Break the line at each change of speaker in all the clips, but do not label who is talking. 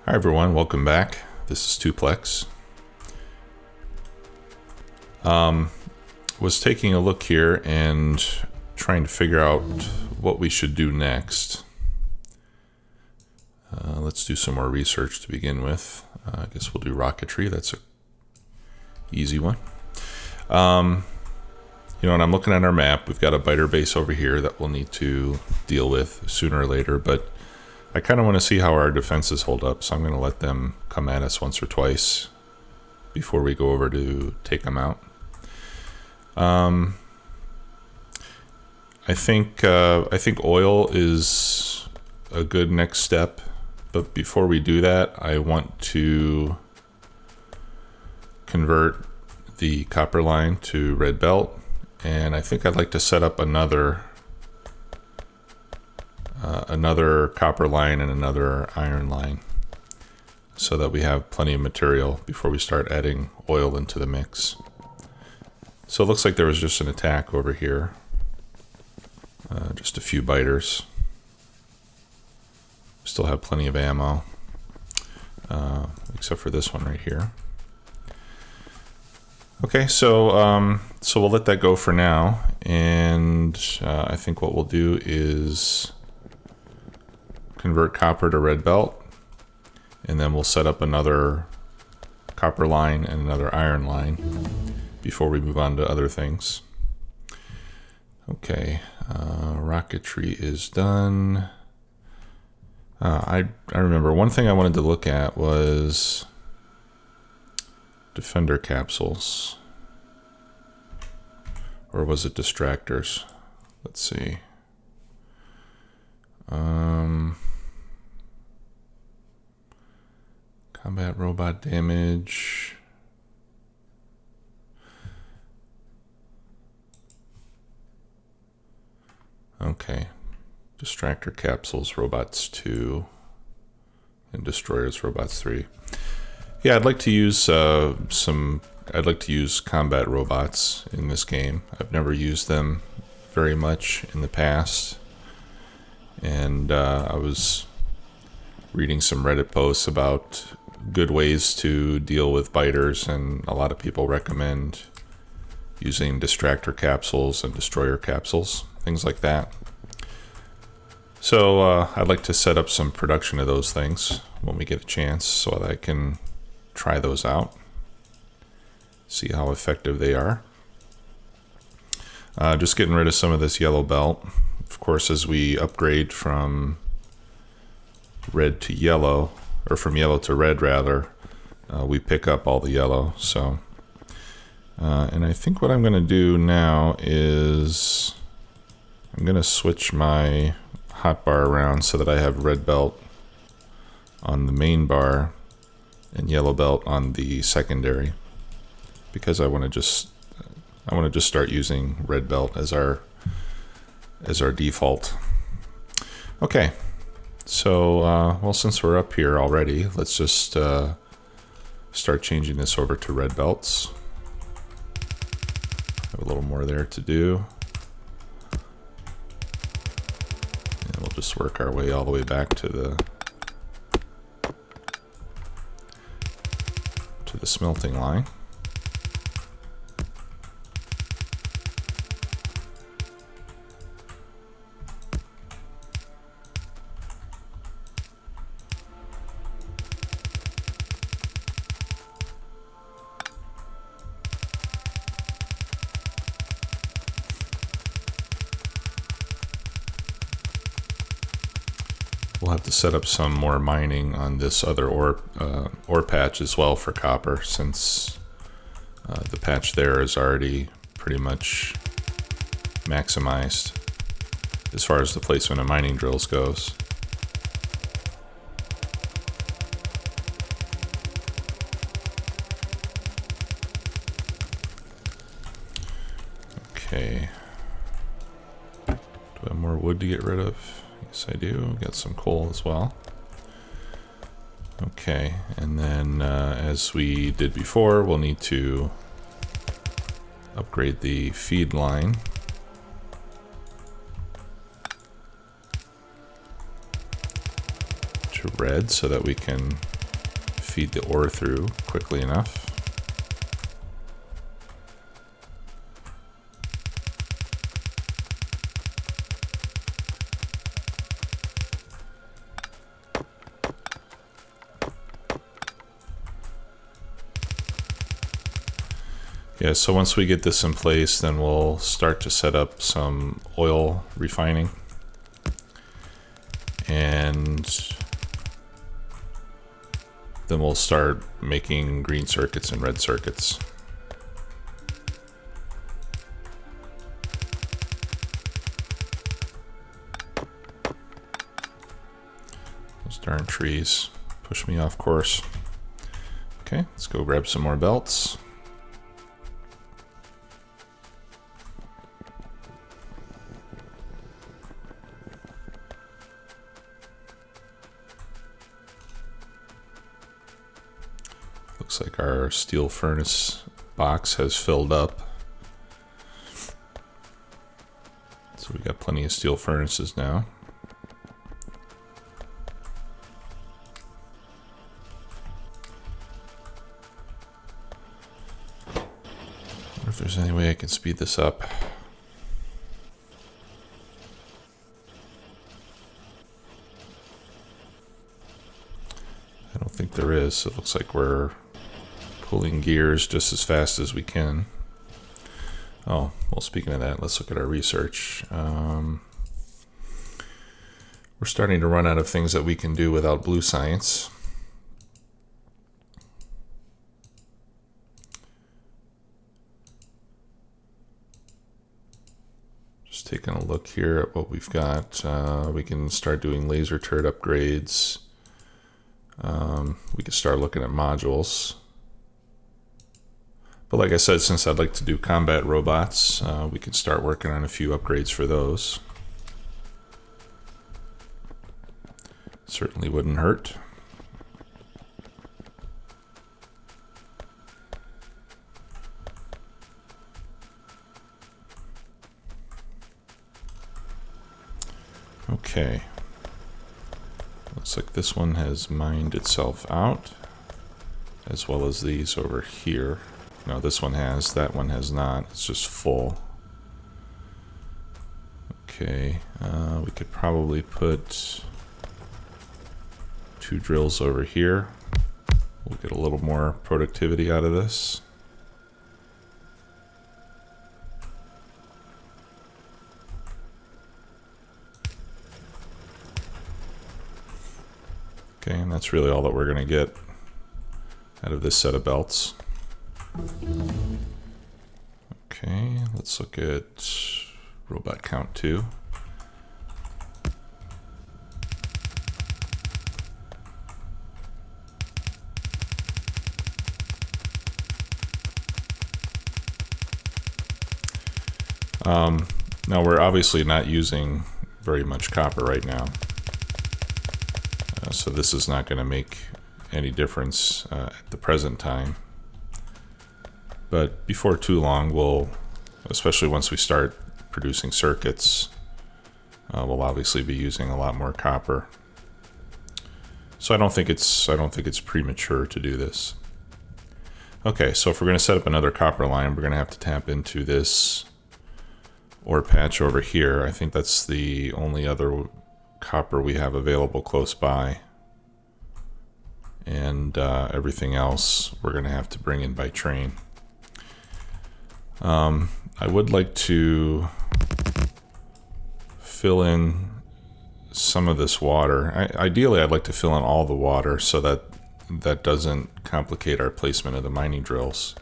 Hi everyone, welcome back. This is Tuplex. Was taking a look here and trying to figure out what we should do next. Let's do some more research to begin with. I guess we'll do rocketry. That's a easy one. And I'm looking at our map. We've got a biter base over here that we'll need to deal with sooner or later, but I kind of want to see how our defenses hold up, so I'm going to let them come at us once or twice before we go over to take them out. I think oil is a good next step, but before we do that, I want to convert the copper line to red belt, and I think I'd like to set up another copper line and another iron line so that we have plenty of material before we start adding oil into the mix. So it looks like there was just an attack over here. Just a few biters. Still have plenty of ammo, except for this one right here. Okay, so we'll let that go for now, and I think what we'll do is convert copper to red belt, and then we'll set up another copper line and another iron line before we move on to other things. Okay, rocketry is done. I remember one thing I wanted to look at was defender capsules, or was it distractors? Let's see. Combat robot damage. Okay. Distractor capsules, robots 2, and destroyers, robots 3. Yeah, I'd like to use combat robots in this game. I've never used them very much in the past, and I was reading some Reddit posts about good ways to deal with biters, and a lot of people recommend using distractor capsules and destroyer capsules, things like that. So I'd like to set up some production of those things when we get a chance so that I can try those out, see how effective they are. Just getting rid of some of this yellow belt. Of course, as we upgrade from red to yellow, or from yellow to red rather, we pick up all the yellow. So, and I think what I'm going to do now is I'm going to switch my hotbar around so that I have red belt on the main bar and yellow belt on the secondary, because I want to just start using red belt as our default. Okay, so well, since we're up here already, let's just start changing this over to red belts. Have a little more there to do. And we'll just work our way all the way back to the smelting line. We'll have to set up some more mining on this other ore patch as well for copper, since the patch there is already pretty much maximized as far as the placement of mining drills goes. Okay. Do I have more wood to get rid of? Yes, I do. Got some coal as well. Okay, and then as we did before, we'll need to upgrade the feed line. To red so that we can feed the ore through quickly enough. Yeah, so once we get this in place, then we'll start to set up some oil refining. And then we'll start making green circuits and red circuits. Those darn trees push me off course. Okay, let's go grab some more belts. Looks like our steel furnace box has filled up. So we got plenty of steel furnaces now. I wonder if there's any way I can speed this up. I don't think there is. It looks like we're pulling gears just as fast as we can. Oh, well, speaking of that, let's look at our research. We're starting to run out of things that we can do without blue science. Just taking a look here at what we've got. We can start doing laser turret upgrades. We can start looking at modules. But like I said, since I'd like to do combat robots, we can start working on a few upgrades for those. Certainly wouldn't hurt. Okay. Looks like this one has mined itself out, as well as these over here. No, this one has, that one has not. It's just full. Okay, we could probably put 2 drills over here. We'll get a little more productivity out of this. Okay, and that's really all that we're going to get out of this set of belts. Okay, let's look at robot count 2. Now we're obviously not using very much copper right now. So this is not going to make any difference at the present time. But before too long, we'll, especially once we start producing circuits, we'll obviously be using a lot more copper. So I don't think it's premature to do this. Okay, so if we're going to set up another copper line, we're going to have to tap into this ore patch over here. I think that's the only other copper we have available close by. And everything else we're going to have to bring in by train. I would like to fill in some of this water. Ideally, I'd like to fill in all the water so that that doesn't complicate our placement of the mining drills.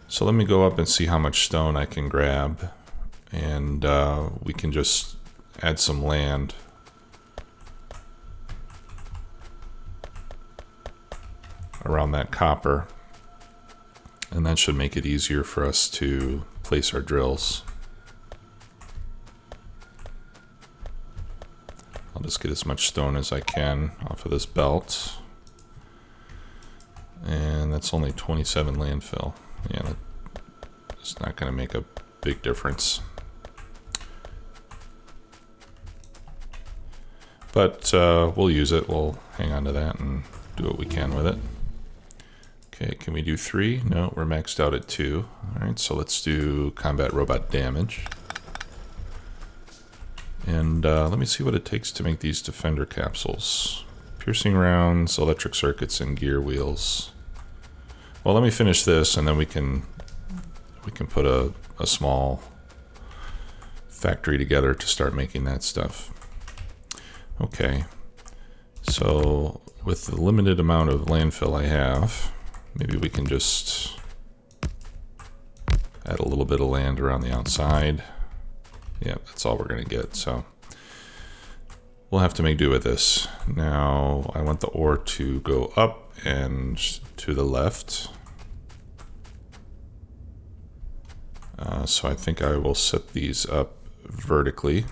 So let me go up and see how much stone I can grab, and we can just add some land. Around that copper, and that should make it easier for us to place our drills. I'll just get as much stone as I can off of this belt, and that's only 27 landfill. Yeah, that's not going to make a big difference. But we'll use it. We'll hang on to that and do what we can with it. Okay, can we do 3? No, we're maxed out at 2. All right, so let's do combat robot damage. And let me see what it takes to make these defender capsules. Piercing rounds, electric circuits, and gear wheels. Well, let me finish this, and then we can put a small factory together to start making that stuff. Okay, so with the limited amount of landfill I have, maybe we can just add a little bit of land around the outside. Yeah, that's all we're gonna get, so we'll have to make do with this. Now, I want the ore to go up and to the left. So I think I will set these up vertically.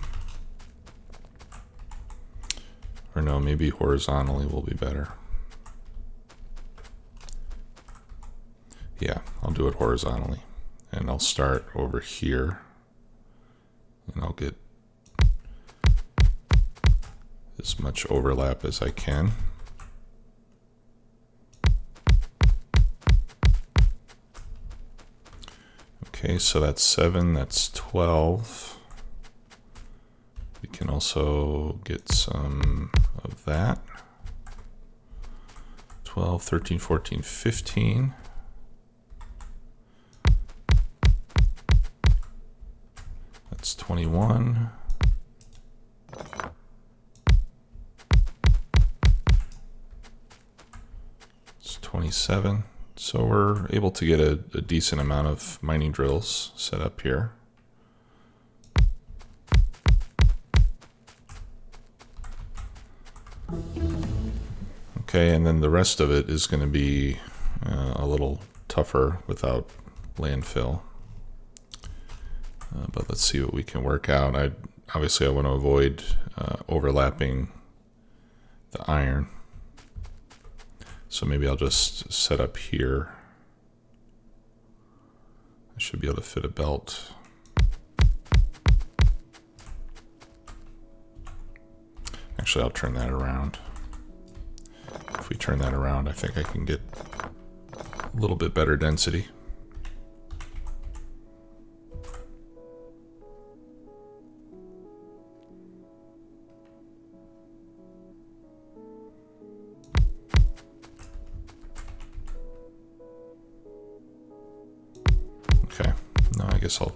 Or no, maybe horizontally will be better. Yeah, I'll do it horizontally. And I'll start over here. And I'll get as much overlap as I can. Okay, so that's 7, that's 12. We can also get some of that. 12, 13, 14, 15. That's 21. It's 27. So we're able to get a decent amount of mining drills set up here. Okay, and then the rest of it is going to be a little tougher without landfill. But let's see what we can work out. Obviously I want to avoid overlapping the iron. So maybe I'll just set up here. I should be able to fit a belt. Actually, I'll turn that around. If we turn that around, I think I can get a little bit better density. Okay, no, I guess I'll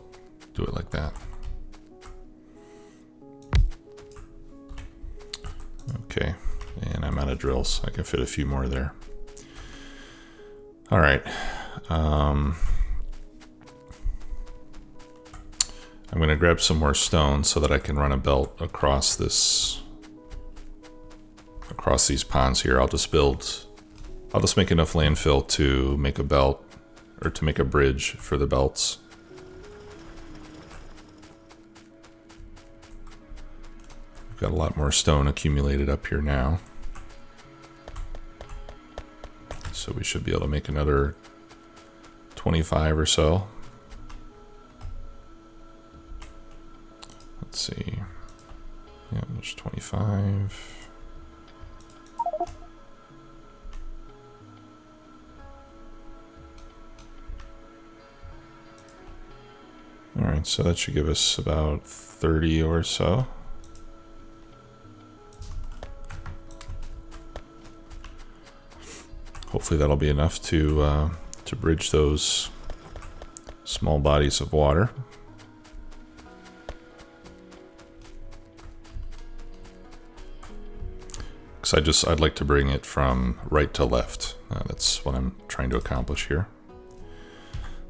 do it like that. Okay, and I'm out of drills. I can fit a few more there. All right. I'm going to grab some more stone so that I can run a belt across these ponds here. I'll just make enough landfill to make a belt, or to make a bridge for the belts. We've got a lot more stone accumulated up here now. So we should be able to make another 25 or so. Let's see. Yeah, there's 25. All right, so that should give us about 30 or so. Hopefully that'll be enough to bridge those small bodies of water. Because I'd like to bring it from right to left. That's what I'm trying to accomplish here.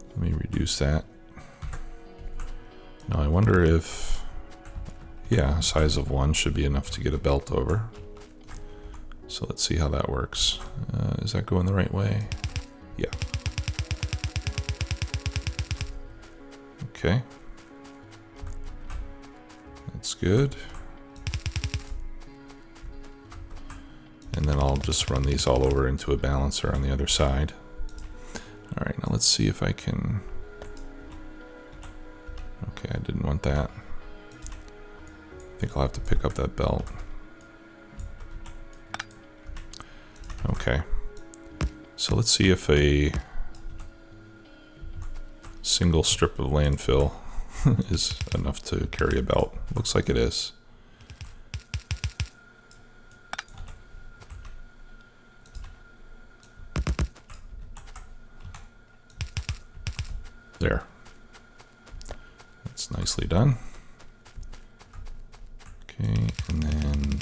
Let me reduce that. Now I wonder if, yeah, size of 1 should be enough to get a belt over. So let's see how that works. Is that going the right way? Yeah. Okay. That's good. And then I'll just run these all over into a balancer on the other side. All right, now let's see if I can... Okay, I didn't want that. I think I'll have to pick up that belt. Okay. So let's see if a single strip of landfill is enough to carry a belt. Looks like it is. There. That's nicely done. Okay, and then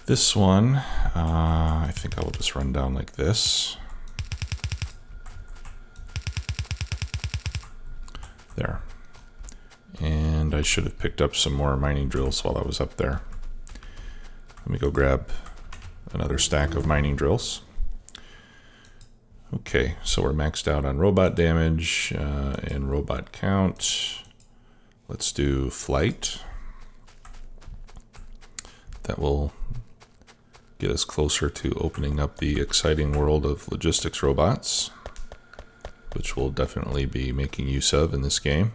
this one, I think I will just run down like this. There. And I should have picked up some more mining drills while I was up there. Let me go grab another stack of mining drills. Okay, so we're maxed out on robot damage and robot count. Let's do flight. That will get us closer to opening up the exciting world of logistics robots, which we'll definitely be making use of in this game.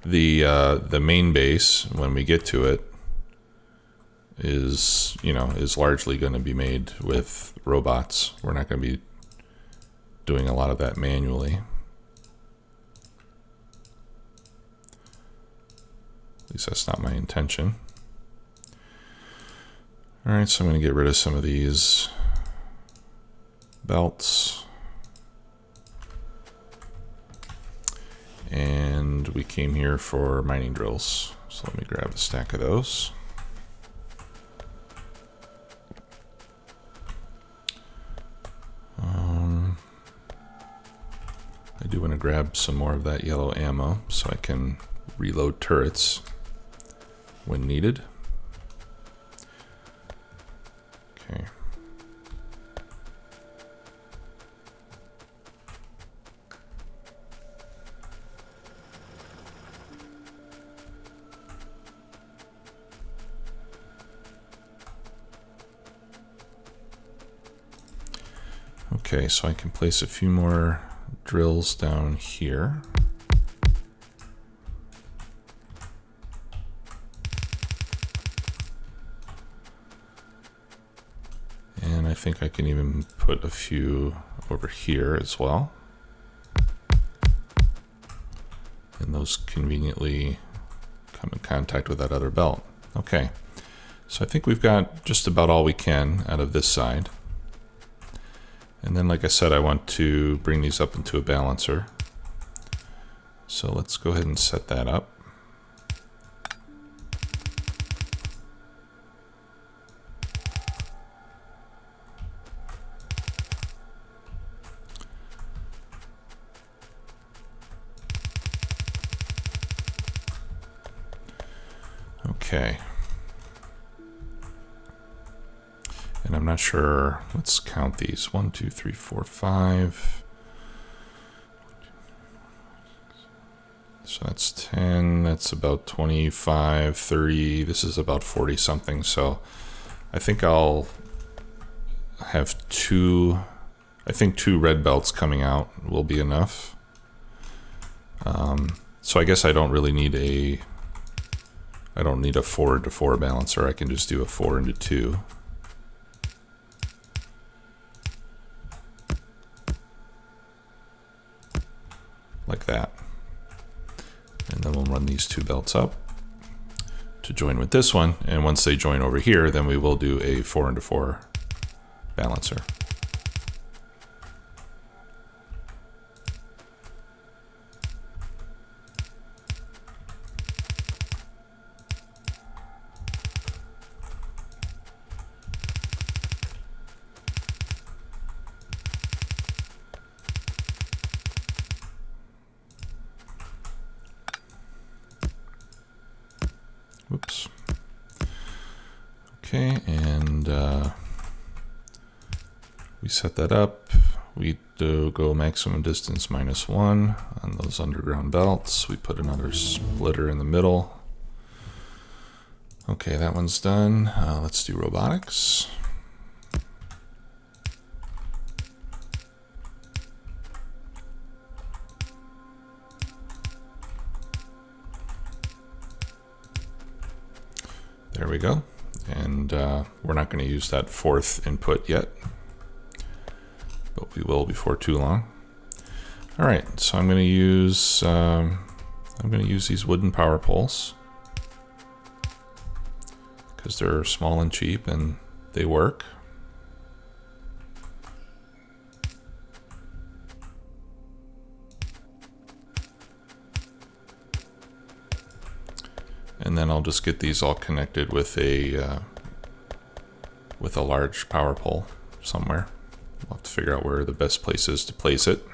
The main base, when we get to it, is largely going to be made with robots. We're not going to be doing a lot of that manually. At least that's not my intention. All right, so I'm going to get rid of some of these belts. And we came here for mining drills. So let me grab a stack of those. I do want to grab some more of that yellow ammo so I can reload turrets when needed. Okay. Okay, so I can place a few more drills down here. And I think I can even put a few over here as well. And those conveniently come in contact with that other belt. Okay, so I think we've got just about all we can out of this side. And then, like I said, I want to bring these up into a balancer. So let's go ahead and set that up. Okay. And I'm not sure, let's count these. 1, 2, 3, 4, 5. So that's 10, that's about 25, 30. This is about 40 something. So I think I'll have two red belts coming out will be enough. So I guess I don't really need a 4-to-4 balancer. I can just do a 4-into-2. Like that. And then we'll run these two belts up to join with this one. And once they join over here, then we will do a 4-into-4 balancer. Whoops. Okay, and we set that up. We do go maximum distance -1 on those underground belts. We put another splitter in the middle. Okay, that one's done. Let's do robotics. There we go. And we're not going to use that fourth input yet, but we will before too long. All right, so I'm going to use these wooden power poles because they're small and cheap and they work. And then I'll just get these all connected with a large power pole somewhere. We'll have to figure out where the best place is to place it.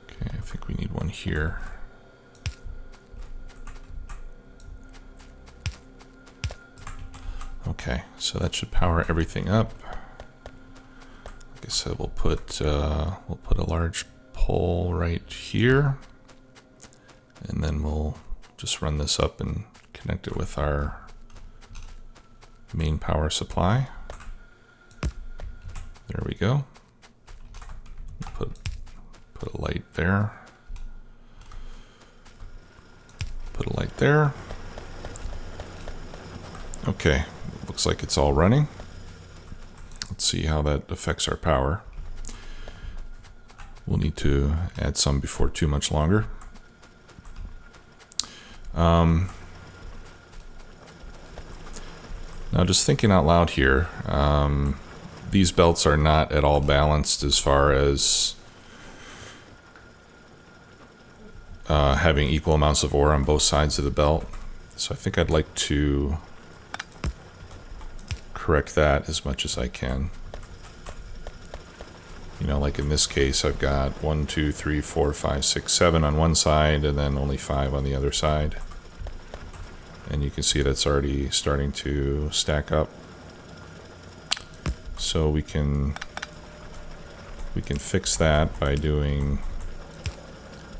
Okay, I think we need one here. Okay, so that should power everything up. Like I said, we'll put a large pole right here, and then we'll just run this up and connect it with our main power supply. There we go. Put a light there. Put a light there. Okay. Looks like it's all running. Let's see how that affects our power. We'll need to add some before too much longer. Now just thinking out loud here, these belts are not at all balanced as far as having equal amounts of ore on both sides of the belt. So I think I'd like to correct that as much as I can. You know, like in this case, I've got 1, 2, 3, 4, 5, 6, 7 on one side, and then only 5 on the other side. And you can see that's already starting to stack up. So we can fix that by doing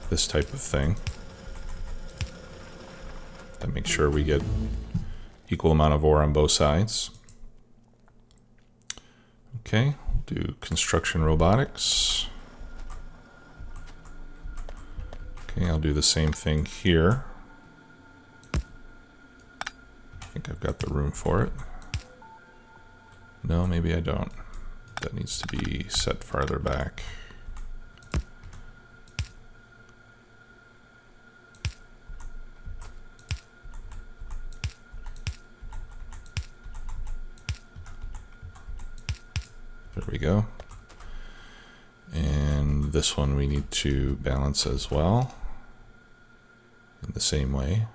this type of thing. That makes sure we get equal amount of ore on both sides. Okay, we'll do construction robotics. Okay, I'll do the same thing here. I think I've got the room for it. No, maybe I don't. That needs to be set farther back. There we go. And this one we need to balance as well in the same way.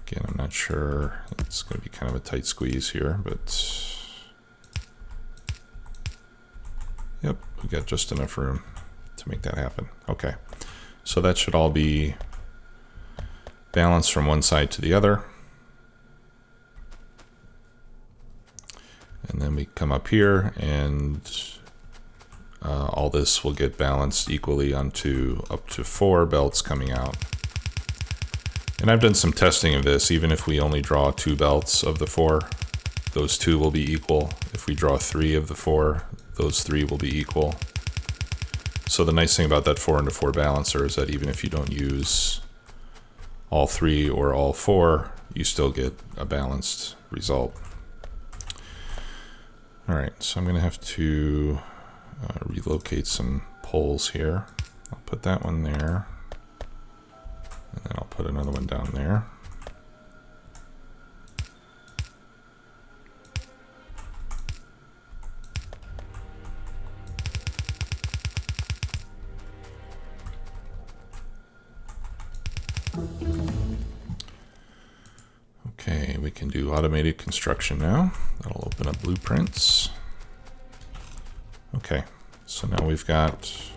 Again, I'm not sure. It's going to be kind of a tight squeeze here, but yep, we got just enough room to make that happen. Okay, so that should all be balanced from one side to the other. And then we come up here and all this will get balanced equally onto up to 4 belts coming out. And I've done some testing of this. Even if we only draw 2 belts of the 4, those 2 will be equal. If we draw 3 of the 4, those 3 will be equal. So the nice thing about that 4 into 4 balancer is that even if you don't use all 3 or all 4, you still get a balanced result. All right, so I'm going to have to relocate some poles here. I'll put that one there, and then I'll put another one down there. Okay, we can do automated construction now. That'll open up blueprints. Okay, so now we've got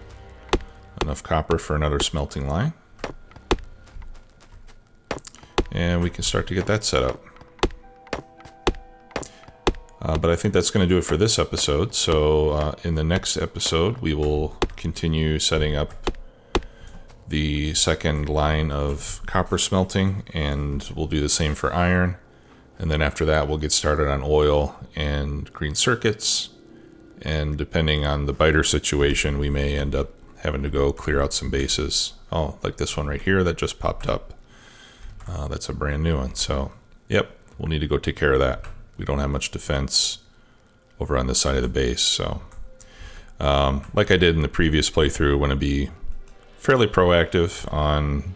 enough copper for another smelting line. And we can start to get that set up. But I think that's going to do it for this episode. So in the next episode, we will continue setting up the second line of copper smelting, and we'll do the same for iron. And then after that, we'll get started on oil and green circuits. And depending on the biter situation, we may end up having to go clear out some bases. Oh, like this one right here that just popped up. That's a brand new one. So, yep, we'll need to go take care of that. We don't have much defense over on this side of the base. So, like I did in the previous playthrough, I want to be fairly proactive on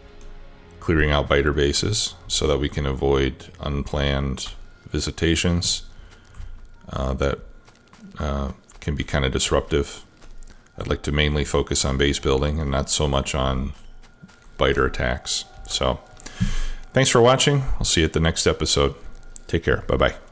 clearing out biter bases so that we can avoid unplanned visitations that can be kind of disruptive. I'd like to mainly focus on base building and not so much on biter attacks. So, thanks for watching. I'll see you at the next episode. Take care. Bye-bye.